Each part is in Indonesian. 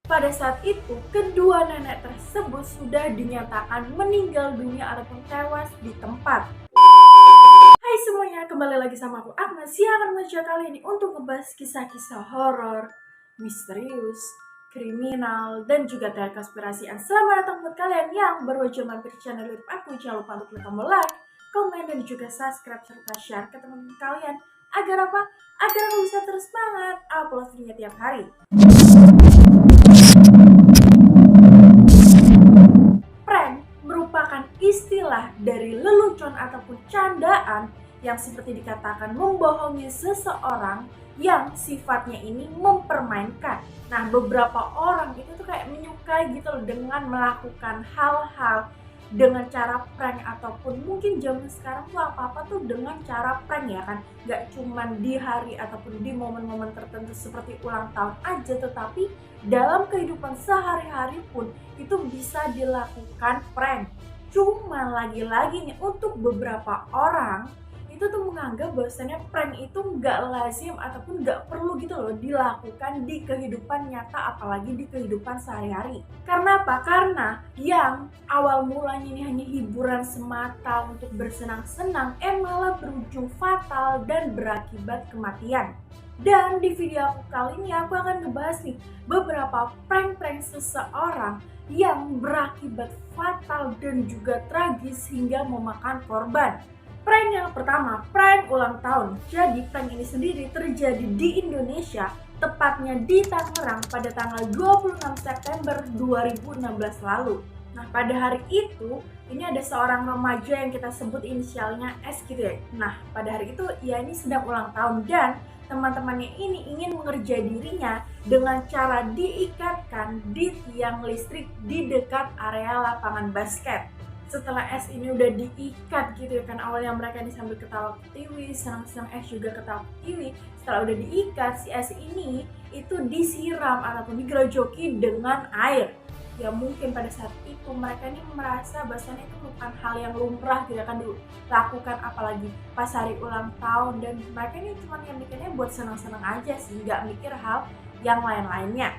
Pada saat itu, kedua nenek tersebut sudah dinyatakan meninggal dunia ataupun tewas di tempat. Hai semuanya, kembali lagi sama aku Agnes yang akan mengajak kali ini untuk ngebahas kisah-kisah horor, misterius, kriminal, dan juga teori konspirasian. Selamat datang buat kalian yang baru aja mampir channel YouTube aku. Jangan lupa untuk klik tombol like, komen, dan juga subscribe serta share ke teman-teman kalian. Agar apa? Agar aku bisa terus semangat uploadnya tiap hari. Prank merupakan istilah dari lelucon ataupun candaan yang seperti dikatakan membohongi seseorang yang sifatnya ini mempermainkan. Nah, beberapa orang itu tuh kayak menyukai gitu loh dengan melakukan hal-hal dengan cara prank, ataupun mungkin zaman sekarang tuh apa-apa tuh dengan cara prank ya kan. Gak cuman di hari ataupun di momen-momen tertentu seperti ulang tahun aja, tetapi dalam kehidupan sehari-hari pun itu bisa dilakukan prank. Cuma lagi-lagi nih, untuk beberapa orang itu tuh menganggap bahwasannya prank itu nggak lazim ataupun nggak perlu gitu loh dilakukan di kehidupan nyata, apalagi di kehidupan sehari-hari. Karena apa? Karena yang awal mulanya ini hanya hiburan semata untuk bersenang-senang, malah berujung fatal dan berakibat kematian. Dan di video aku kali ini aku akan ngebahas nih beberapa prank-prank seseorang yang berakibat fatal dan juga tragis hingga memakan korban. Prank yang pertama, prank ulang tahun. Jadi prank ini sendiri terjadi di Indonesia, tepatnya di Tangerang pada tanggal 26 September 2016 lalu. Nah, pada hari itu, ini ada seorang remaja yang kita sebut inisialnya S gitu ya. Nah, pada hari itu ia ini sedang ulang tahun dan teman-temannya ini ingin mengerjai dirinya dengan cara diikatkan di tiang listrik di dekat area lapangan basket. Setelah S ini udah diikat gitu ya kan, awalnya mereka ini sambil ketawa ketiwi, senang-senang S juga ketawa ketiwi. Setelah udah diikat, si S ini itu disiram ataupun digerojoki dengan air. Ya mungkin pada saat itu mereka ini merasa bahwasannya itu bukan hal yang lumrah gitu kan dilakukan, apalagi pas hari ulang tahun, dan mereka ini cuma yang mikirnya buat senang-senang aja sih, nggak mikir hal yang lain-lainnya.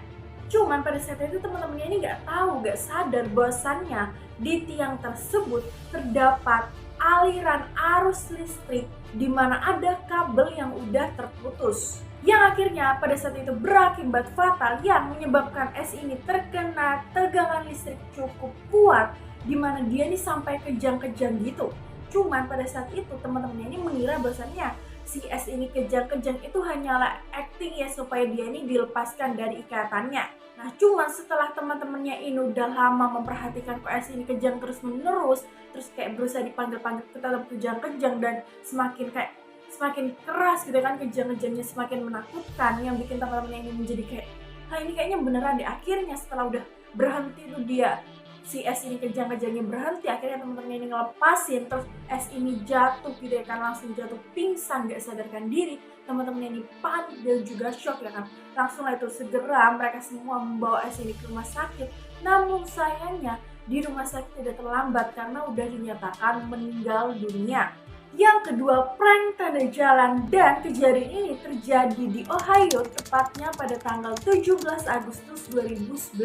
Cuman pada saat itu teman-temannya ini nggak tahu, nggak sadar bahwasannya di tiang tersebut terdapat aliran arus listrik di mana ada kabel yang udah terputus. Yang akhirnya pada saat itu berakibat fatal yang menyebabkan S ini terkena tegangan listrik cukup kuat di mana dia ini sampai kejang-kejang gitu. Cuman pada saat itu teman-temannya ini mengira bahwasannya si S ini kejang-kejang itu hanyalah acting ya, supaya dia ini dilepaskan dari ikatannya. Nah, cuman setelah teman-temannya ini udah lama memperhatikan kok S ini kejang terus menerus, terus kayak berusaha dipanggil-panggil tetap kejang-kejang dan semakin keras gitu kan kejang-kejangnya, semakin menakutkan, yang bikin teman-temannya ini menjadi kayak, nah ini kayaknya beneran deh. Akhirnya setelah udah berhenti tuh dia, si S ini kejang-kejangnya berhenti, akhirnya teman-temannya ini ngelepasin, terus S ini jatuh gitu ya kan, langsung jatuh pingsan, gak sadarkan diri. Teman-temannya ini panik dan juga shock ya kan, langsung lah itu segera mereka semua membawa S ini ke rumah sakit. Namun sayangnya di rumah sakit udah terlambat karena udah dinyatakan meninggal dunia. Yang kedua, prank tanda jalan, dan kejadian ini terjadi di Ohio, tepatnya pada tanggal 17 Agustus 2011.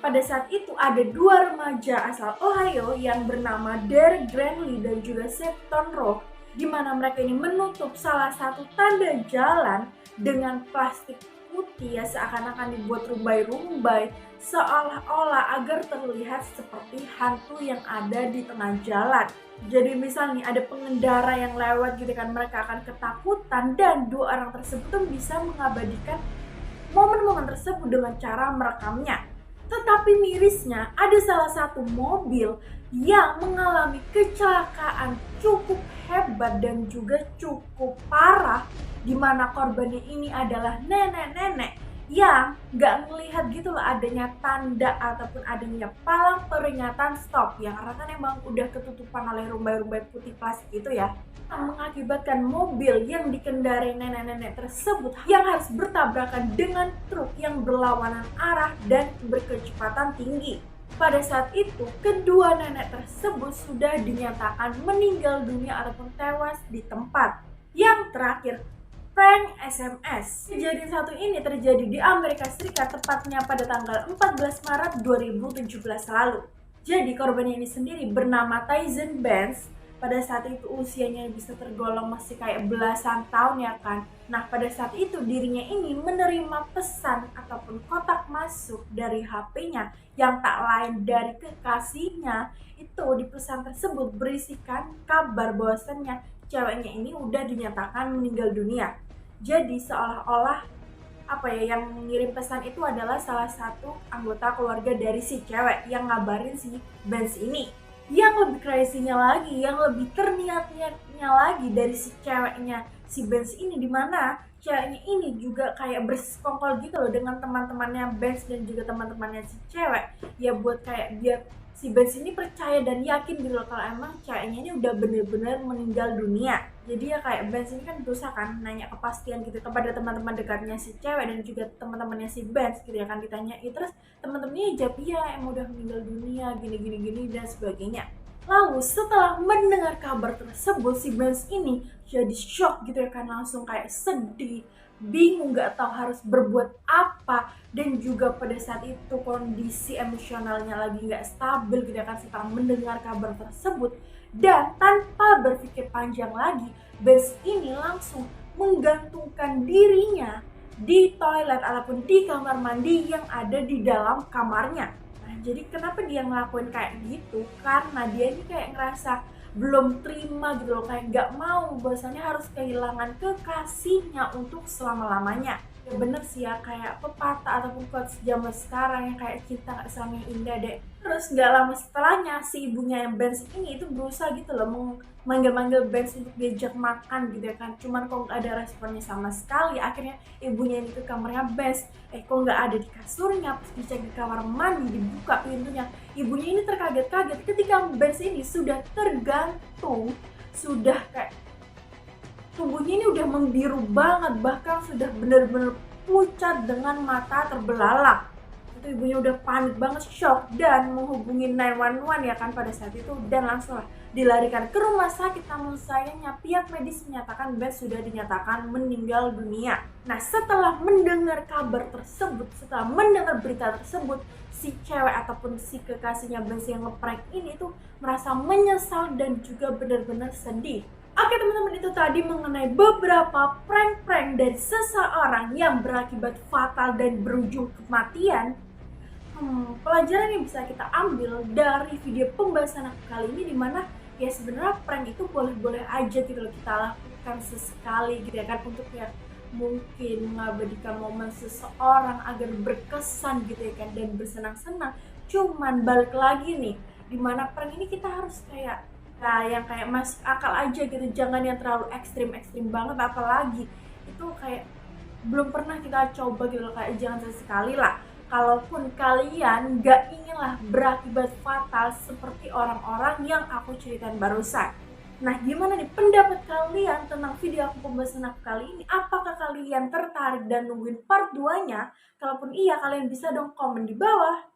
Pada saat itu ada dua remaja asal Ohio yang bernama Derek Granley dan juga Seton Rowe, di mana mereka ini menutup salah satu tanda jalan dengan plastik putih ya, seakan-akan dibuat rumbai-rumbai seolah-olah agar terlihat seperti hantu yang ada di tengah jalan. Jadi misalnya ada pengendara yang lewat gitu kan, mereka akan ketakutan dan dua orang tersebut tuh bisa mengabadikan momen-momen tersebut dengan cara merekamnya. Tetapi mirisnya ada salah satu mobil yang mengalami kecelakaan cukup hebat dan juga cukup parah, di mana korbannya ini adalah nenek-nenek yang nggak melihat gitu loh adanya tanda ataupun adanya palang peringatan stop, yang karena kan emang udah ketutupan oleh rumbai-rumbai putih plastik itu ya, mengakibatkan mobil yang dikendarai nenek-nenek tersebut yang harus bertabrakan dengan truk yang berlawanan arah dan berkecepatan tinggi. Pada saat itu, kedua nenek tersebut sudah dinyatakan meninggal dunia ataupun tewas di tempat. Yang terakhir, prank SMS. Kejadian satu ini terjadi di Amerika Serikat, tepatnya pada tanggal 14 Maret 2017 lalu. Jadi korbannya ini sendiri bernama Tyson Benz. Pada saat itu usianya bisa tergolong masih kayak belasan tahun ya kan. Nah pada saat itu dirinya ini menerima pesan ataupun kotak masuk dari HP-nya yang tak lain dari kekasihnya. Itu di pesan tersebut berisikan kabar bahwasannya ceweknya ini udah dinyatakan meninggal dunia. Jadi seolah-olah yang mengirim pesan itu adalah salah satu anggota keluarga dari si cewek yang ngabarin si Benz ini. Yang lebih crazy-nya lagi, yang lebih terniat-niatnya lagi dari si ceweknya si Benz ini, dimana ceweknya ini juga kayak bersekongkol gitu loh dengan teman-temannya Benz dan juga teman-temannya si cewek, ya buat kayak biar si Benz ini percaya dan yakin gitu loh kalau emang ceweknya ini udah bener-bener meninggal dunia. Jadi ya kayak Benz ini kan berusaha kan nanya kepastian gitu kepada teman-teman dekatnya si cewek dan juga teman-temannya si Benz gitu ya kan, ditanya terus teman-temannya jawab iya emang udah meninggal dunia gini dan sebagainya. Lalu setelah mendengar kabar tersebut si Benz ini jadi shock gitu ya kan, langsung kayak sedih, bingung gak tahu harus berbuat apa, dan juga pada saat itu kondisi emosionalnya lagi gak stabil gitu ya kan setelah mendengar kabar tersebut. Dan tanpa berpikir panjang lagi, Benz ini langsung menggantungkan dirinya di toilet ataupun di kamar mandi yang ada di dalam kamarnya. Nah, jadi kenapa dia ngelakuin kayak gitu? Karena dia ini kayak ngerasa belum terima gitu loh, kayak gak mau bahwasanya harus kehilangan kekasihnya untuk selama-lamanya. Ya bener sih ya, kayak pepatah ataupun quotes zaman sekarang yang kayak cinta gak selamanya indah deh. Terus gak lama setelahnya si ibunya yang Benz ini itu berusaha gitu loh manggil-manggil Benz untuk diajak makan gitu ya kan, cuman kok gak ada responnya sama sekali. Akhirnya ibunya ini ke kamarnya Benz, kok gak ada di kasurnya. Pas dicek di kamar mandi, dibuka pintunya, ibunya ini terkaget-kaget ketika Benz ini sudah tergantung, sudah kayak tubuhnya ini udah membiru banget, bahkan sudah benar-benar pucat dengan mata terbelalak. Itu ibunya udah panik banget, shock, dan menghubungi 911 ya kan pada saat itu, dan langsung dilarikan ke rumah sakit. Namun sayangnya pihak medis menyatakan Benz sudah dinyatakan meninggal dunia. Nah setelah mendengar kabar tersebut, setelah mendengar berita tersebut, si cewek ataupun si kekasihnya Benz yang ngeprank ini tuh merasa menyesal dan juga benar-benar sedih. Oke teman-teman, itu tadi mengenai beberapa prank-prank dari seseorang yang berakibat fatal dan berujung kematian. Pelajaran yang bisa kita ambil dari video pembahasan aku kali ini, dimana ya sebenarnya prank itu boleh-boleh aja gitu loh kita lakukan sesekali gitu ya kan, untuk ya mungkin mengabadikan momen seseorang agar berkesan gitu ya kan dan bersenang-senang. Cuman balik lagi nih, dimana prank ini kita harus kayak yang kayak masuk akal aja gitu, jangan yang terlalu ekstrim banget, apalagi itu kayak belum pernah kita coba gitu loh, kayak jangan sesekali lah. Kalaupun kalian gak inginlah berakibat fatal seperti orang-orang yang aku ceritain barusan. Nah gimana nih pendapat kalian tentang video aku pembahasan aku kali ini? Apakah kalian tertarik dan nungguin part 2-nya? Kalaupun iya, kalian bisa dong komen di bawah.